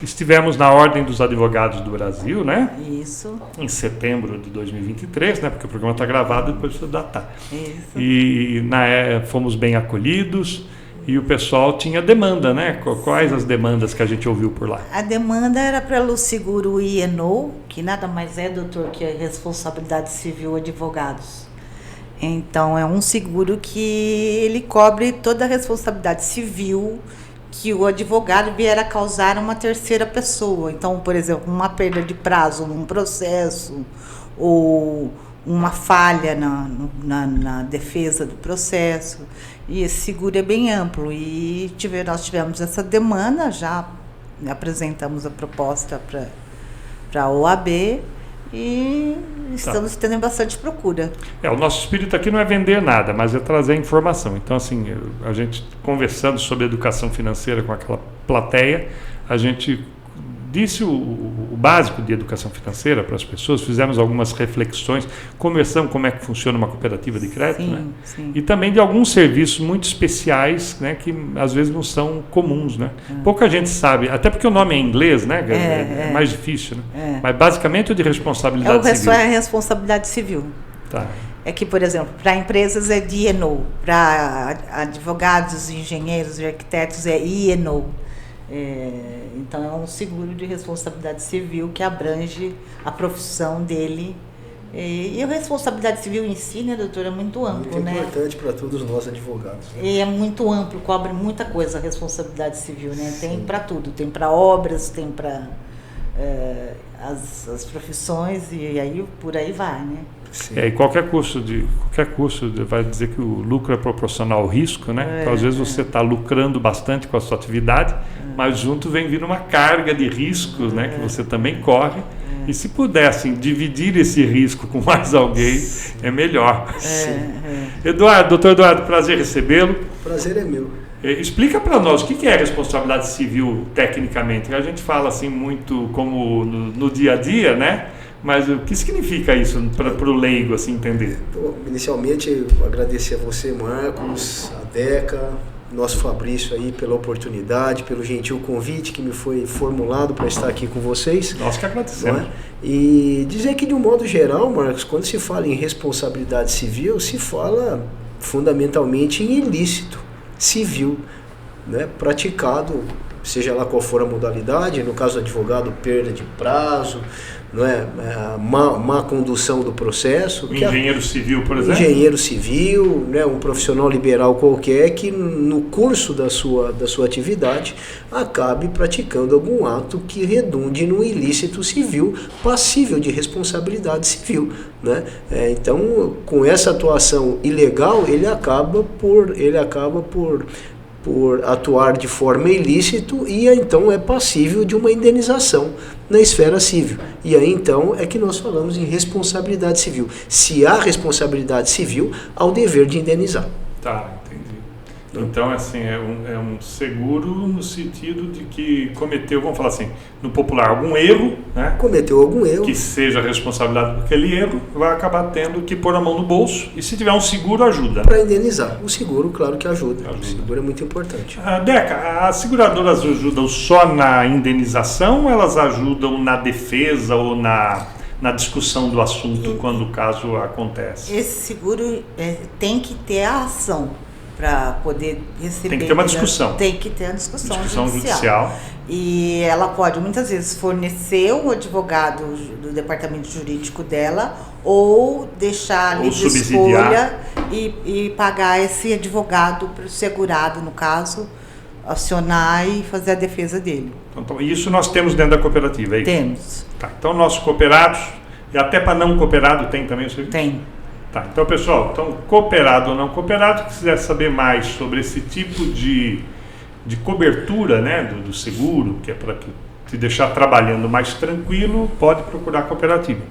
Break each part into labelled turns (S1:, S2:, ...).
S1: Estivemos na Ordem dos Advogados do Brasil, né?
S2: Isso.
S1: Em setembro de 2023, né? Porque o programa está gravado e depois precisa datar.
S2: Isso.
S1: E fomos bem acolhidos e o pessoal tinha demanda, né? Quais as demandas que a gente ouviu por lá?
S2: A demanda era pelo seguro I&O, que nada mais é, doutor, que a responsabilidade civil advogados. Então, é um seguro que ele cobre toda a responsabilidade civil que o advogado vier a causar a uma terceira pessoa. Então, por exemplo, uma perda de prazo num processo ou uma falha na defesa do processo. E esse seguro é bem amplo. E nós tivemos essa demanda, já apresentamos a proposta para a OAB e estamos tendo bastante procura.
S1: O nosso espírito aqui não é vender nada, mas é trazer informação. Então, assim, a gente conversando sobre educação financeira com aquela plateia, a gente disse o básico de educação financeira para as pessoas, fizemos algumas reflexões, conversamos como é que funciona uma cooperativa de crédito,
S2: Sim,
S1: né?
S2: sim.
S1: E também de alguns serviços muito especiais, né, que às vezes não são comuns, né? Pouca gente sabe, até porque o nome é em inglês, né? É mais difícil, né? Mas basicamente o de responsabilidade civil.
S2: É a responsabilidade civil.
S1: Tá.
S2: É que, por exemplo, para empresas é D&O, para advogados, engenheiros e arquitetos é I&O. Então é um seguro de responsabilidade civil que abrange a profissão dele. E a responsabilidade civil em si, né, doutor, é muito amplo,
S3: muito
S2: né?
S3: Muito importante para todos nós advogados. Né?
S2: E é muito amplo, cobre muita coisa a responsabilidade civil, né? Tem para tudo, tem para obras, tem para as profissões e aí por aí vai, né?
S1: E qualquer curso vai dizer que o lucro é proporcional ao risco, né? Então, às vezes você está lucrando bastante com a sua atividade, mas junto vem vir uma carga de riscos, né? Que você também corre. E se pudessem dividir esse risco com mais alguém, é melhor. Doutor Eduardo, prazer recebê-lo.
S3: Prazer é meu.
S1: Explica para nós o que é responsabilidade civil tecnicamente. A gente fala assim muito como no dia a dia, né? Mas o que significa isso para o leigo assim, entender?
S3: Bom, inicialmente, agradecer a você, Marcos, a Deca, nosso Fabrício aí pela oportunidade, pelo gentil convite que me foi formulado para estar aqui com vocês.
S1: Nós que agradecemos.
S3: E dizer que, de um modo geral, Marcos, quando se fala em responsabilidade civil, se fala fundamentalmente em ilícito civil, né, praticado, seja lá qual for a modalidade, no caso do advogado, perda de prazo, não é? Má condução do processo.
S1: O engenheiro civil, por exemplo?
S3: Engenheiro civil, né? Um profissional liberal qualquer que no curso da sua atividade acabe praticando algum ato que redunde no ilícito civil passível de responsabilidade civil, né? Então, com essa atuação ilegal, ele acaba por atuar de forma ilícita e então é passível de uma indenização na esfera civil. E aí então é que nós falamos em responsabilidade civil. Se há responsabilidade civil, há o dever de indenizar.
S1: Tá, entendi. Então, assim, é um seguro no sentido de que cometeu, vamos falar assim, no popular, algum erro, né?
S3: Cometeu algum erro.
S1: Que seja responsabilidade por aquele erro, vai acabar tendo que pôr a mão no bolso e se tiver um seguro, ajuda.
S3: Para indenizar. O seguro, claro que ajuda. O seguro é muito importante.
S1: Deca, as seguradoras ajudam só na indenização ou elas ajudam na defesa ou na discussão do assunto quando o caso acontece?
S2: Esse seguro tem que ter a ação para poder receber.
S1: Tem que ter uma discussão.
S2: Tem que ter a discussão
S1: judicial.
S2: E ela pode, muitas vezes, fornecer um advogado do departamento jurídico dela ou deixar livre escolha e pagar esse advogado para o segurado, no caso, acionar e fazer a defesa dele.
S1: Então, isso nós temos dentro da cooperativa, é isso?
S2: Temos.
S1: Tá, então, nossos cooperados, e até para não cooperado tem também o serviço?
S2: Tem.
S1: Tá, então pessoal, cooperado ou não cooperado, que quiser saber mais sobre esse tipo de cobertura, né, do seguro, que é para te deixar trabalhando mais tranquilo, pode procurar a cooperativa.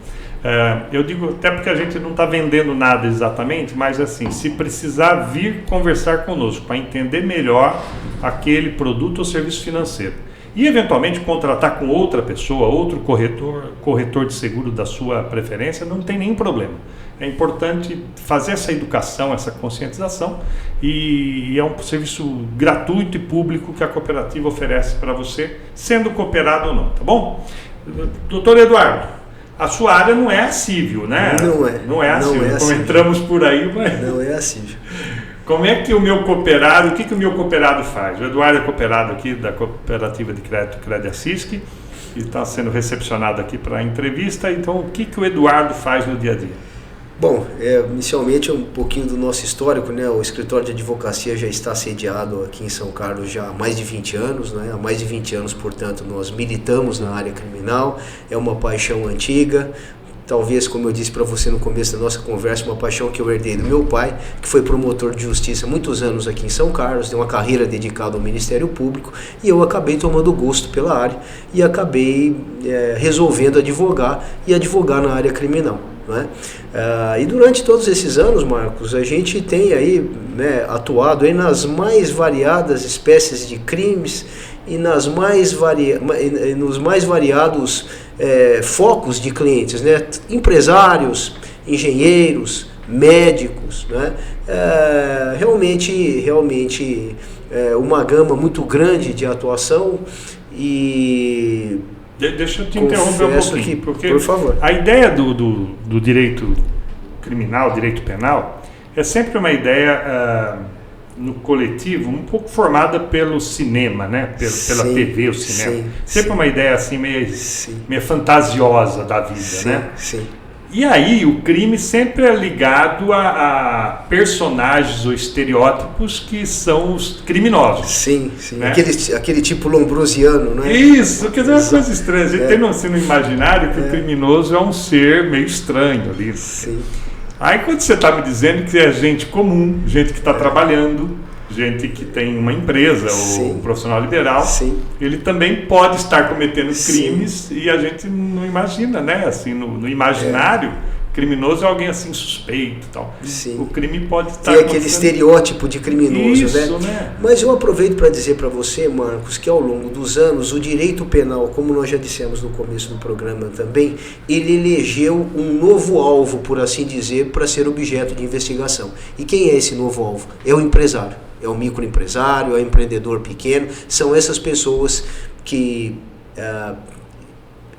S1: Eu digo até porque a gente não está vendendo nada exatamente, mas assim, se precisar vir conversar conosco para entender melhor aquele produto ou serviço financeiro e eventualmente contratar com outra pessoa, outro corretor de seguro da sua preferência, não tem nenhum problema. É importante fazer essa educação, essa conscientização, e é um serviço gratuito e público que a cooperativa oferece para você, sendo cooperado ou não, tá bom? Doutor Eduardo, a sua área não é a civil, né?
S3: Não é a civil.
S1: Então entramos por aí, mas...
S3: Não é a civil.
S1: Como é que o meu cooperado, o que o meu cooperado faz? O Eduardo é cooperado aqui da Cooperativa de Crédito Crediassisc, e está sendo recepcionado aqui para a entrevista. Então, o que o Eduardo faz no dia a dia?
S3: Bom, inicialmente um pouquinho do nosso histórico, né? O escritório de advocacia já está sediado aqui em São Carlos já há mais de 20 anos, né? Há mais de 20 anos, portanto, nós militamos na área criminal, é uma paixão antiga. Talvez, como eu disse para você no começo da nossa conversa, uma paixão que eu herdei do meu pai, que foi promotor de justiça há muitos anos aqui em São Carlos, tem uma carreira dedicada ao Ministério Público, e eu acabei tomando gosto pela área e acabei resolvendo advogar na área criminal. Né? E durante todos esses anos, Marcos, a gente tem aí, né, atuado aí nas mais variadas espécies de crimes e nos mais variados focos de clientes, né? Empresários, engenheiros, médicos, né? Realmente uma gama muito grande de atuação. E
S1: deixa eu te interromper um pouquinho, porque
S3: por favor.
S1: A ideia do direito criminal, direito penal, é sempre uma ideia no coletivo um pouco formada pelo cinema, né? Pela TV, o cinema. Sempre uma ideia assim meio fantasiosa da vida, né?
S3: Sim.
S1: E aí o crime sempre é ligado a personagens ou estereótipos que são os criminosos.
S3: Sim.
S1: Né?
S3: Aquele tipo lombrosiano, né?
S1: Isso, quer dizer, uma coisa estranha. A gente tem no imaginário que o criminoso é um ser meio estranho ali.
S3: Sim.
S1: Aí quando você está me dizendo que é gente comum, gente que está trabalhando, gente que tem uma empresa ou um profissional liberal, ele também pode estar cometendo crimes e a gente não imagina, né? Assim, no imaginário, criminoso é alguém assim suspeito e tal. O crime pode estar...
S3: Tem aquele estereótipo de criminoso,
S1: isso,
S3: né? Mas eu aproveito para dizer para você, Marcos, que ao longo dos anos, o direito penal, como nós já dissemos no começo do programa também, ele elegeu um novo alvo, por assim dizer, para ser objeto de investigação. E quem é esse novo alvo? É o empresário. É o microempresário, é o empreendedor pequeno, são essas pessoas que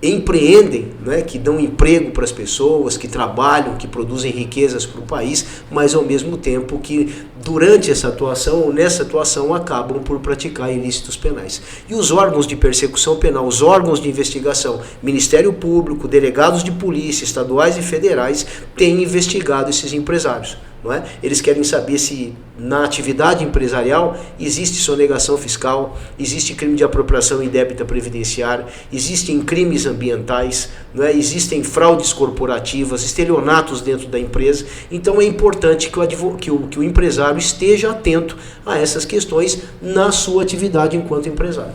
S3: empreendem, né, que dão emprego para as pessoas, que trabalham, que produzem riquezas para o país, mas ao mesmo tempo que durante essa atuação ou nessa atuação acabam por praticar ilícitos penais. E os órgãos de persecução penal, os órgãos de investigação, Ministério Público, delegados de polícia, estaduais e federais, têm investigado esses empresários. Não é? Eles querem saber se na atividade empresarial existe sonegação fiscal, existe crime de apropriação indébita previdenciária, existem crimes ambientais, não é? Existem fraudes corporativas, estelionatos dentro da empresa. Então é importante que o empresário esteja atento a essas questões na sua atividade enquanto empresário.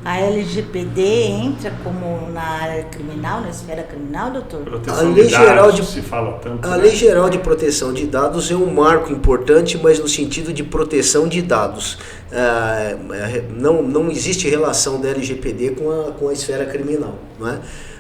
S2: A LGPD entra como na área criminal, na esfera criminal, doutor?
S1: Proteção de dados, se fala tanto.
S3: A Lei Geral de Proteção de Dados é um marco importante, mas no sentido de proteção de dados. Não existe relação da LGPD com a esfera criminal. Não é?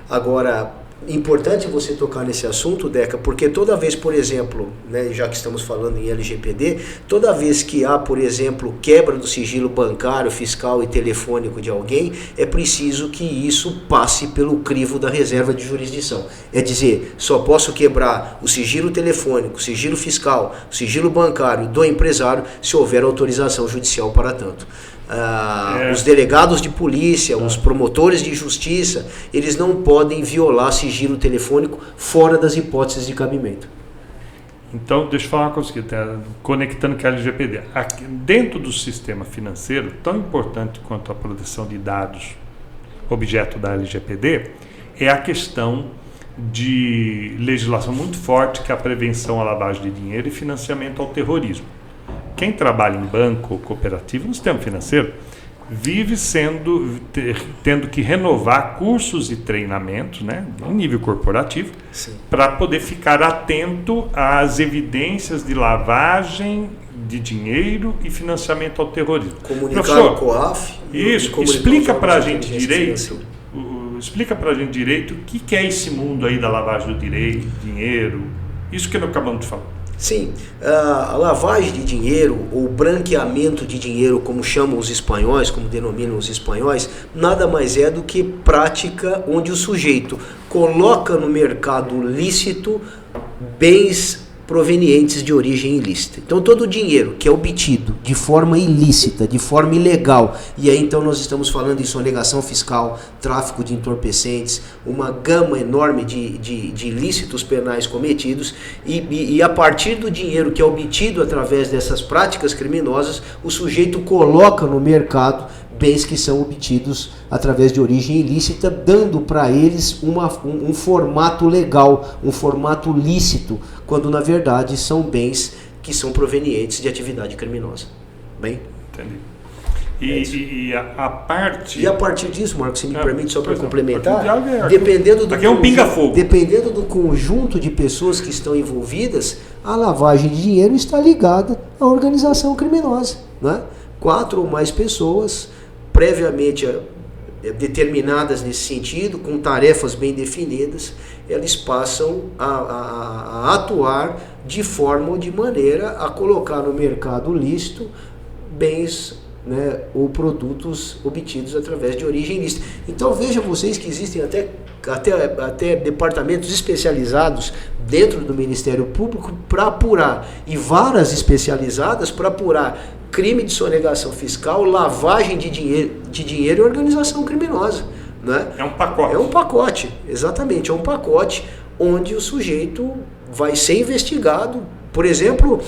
S3: Agora, importante você tocar nesse assunto, Deca, porque toda vez, por exemplo, né, já que estamos falando em LGPD, toda vez que há, por exemplo, quebra do sigilo bancário, fiscal e telefônico de alguém, é preciso que isso passe pelo crivo da reserva de jurisdição. É dizer, só posso quebrar o sigilo telefônico, o sigilo fiscal, o sigilo bancário do empresário se houver autorização judicial para tanto. Os delegados de polícia, os promotores de justiça, eles não podem violar sigilo telefônico fora das hipóteses de cabimento.
S1: Então, deixa eu falar uma coisa aqui, conectando com a LGPD. Aqui, dentro do sistema financeiro, tão importante quanto a proteção de dados, objeto da LGPD, é a questão de legislação muito forte, que é a prevenção à lavagem de dinheiro e financiamento ao terrorismo. Quem trabalha em banco ou cooperativa, no sistema financeiro, vive tendo que renovar cursos e treinamentos, né, em nível corporativo, para poder ficar atento às evidências de lavagem de dinheiro e financiamento ao terrorismo.
S3: Comunicar
S1: Professor,
S3: o COAF.
S1: Isso, explica para a gente direito. Explica para a gente direito o que é esse mundo aí da lavagem do dinheiro, isso que nós acabamos de falar.
S3: Sim, a lavagem de dinheiro, ou branqueamento de dinheiro, como chamam os espanhóis, como denominam os espanhóis, nada mais é do que prática onde o sujeito coloca no mercado lícito bens provenientes de origem ilícita. Então todo o dinheiro que é obtido de forma ilícita, de forma ilegal, e aí então nós estamos falando em sonegação fiscal, tráfico de entorpecentes, uma gama enorme de ilícitos penais cometidos, e a partir do dinheiro que é obtido através dessas práticas criminosas, o sujeito coloca no mercado bens que são obtidos através de origem ilícita, dando para eles um formato legal, um formato lícito, quando na verdade são bens que são provenientes de atividade criminosa. Bem?
S1: Entendi. E a
S3: partir disso, Marcos, se me permite só para complementar,
S1: dependendo
S3: do conjunto de pessoas que estão envolvidas, a lavagem de dinheiro está ligada à organização criminosa, né? 4 ou mais pessoas previamente determinadas nesse sentido, com tarefas bem definidas, eles passam a atuar de forma ou de maneira a colocar no mercado lícito bens, né, ou produtos obtidos através de origem ilícita. Então veja vocês que existem até departamentos especializados dentro do Ministério Público para apurar, e varas especializadas para apurar crime de sonegação fiscal, lavagem de dinheiro e organização criminosa. Né?
S1: É um pacote.
S3: É um pacote, exatamente. É um pacote onde o sujeito vai ser investigado. Por exemplo,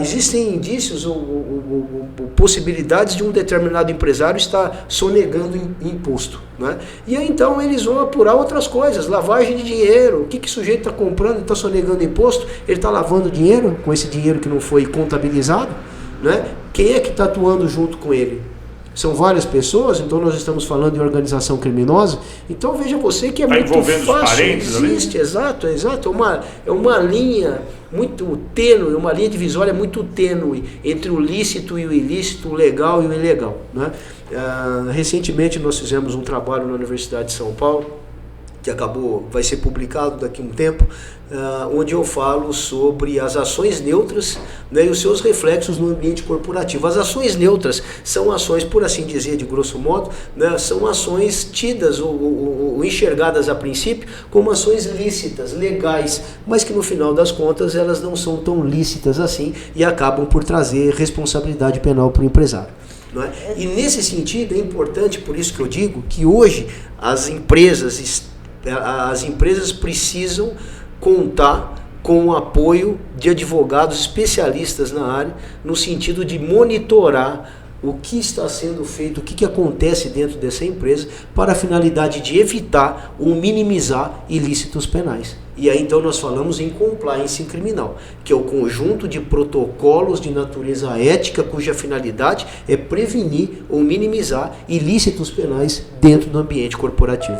S3: existem indícios ou possibilidades de um determinado empresário estar sonegando imposto. Né? E aí então eles vão apurar outras coisas, lavagem de dinheiro, o que o sujeito está comprando e está sonegando imposto, ele está lavando dinheiro com esse dinheiro que não foi contabilizado. Né? Quem é que está atuando junto com ele? São várias pessoas, então nós estamos falando de organização criminosa. Então veja você que é muito fácil. Existe, exato. É uma linha muito tênue, uma linha divisória muito tênue entre o lícito e o ilícito, o legal e o ilegal. Né? Recentemente nós fizemos um trabalho na Universidade de São Paulo, que vai ser publicado daqui a um tempo, onde eu falo sobre as ações neutras, né, e os seus reflexos no ambiente corporativo. As ações neutras são ações, por assim dizer, de grosso modo, né, são ações tidas ou enxergadas a princípio como ações lícitas, legais, mas que no final das contas elas não são tão lícitas assim e acabam por trazer responsabilidade penal para o empresário. Não é? E nesse sentido é importante, por isso que eu digo, que hoje as empresas precisam contar com o apoio de advogados especialistas na área, no sentido de monitorar o que está sendo feito, o que acontece dentro dessa empresa, para a finalidade de evitar ou minimizar ilícitos penais. E aí então nós falamos em compliance criminal, que é o conjunto de protocolos de natureza ética cuja finalidade é prevenir ou minimizar ilícitos penais dentro do ambiente corporativo.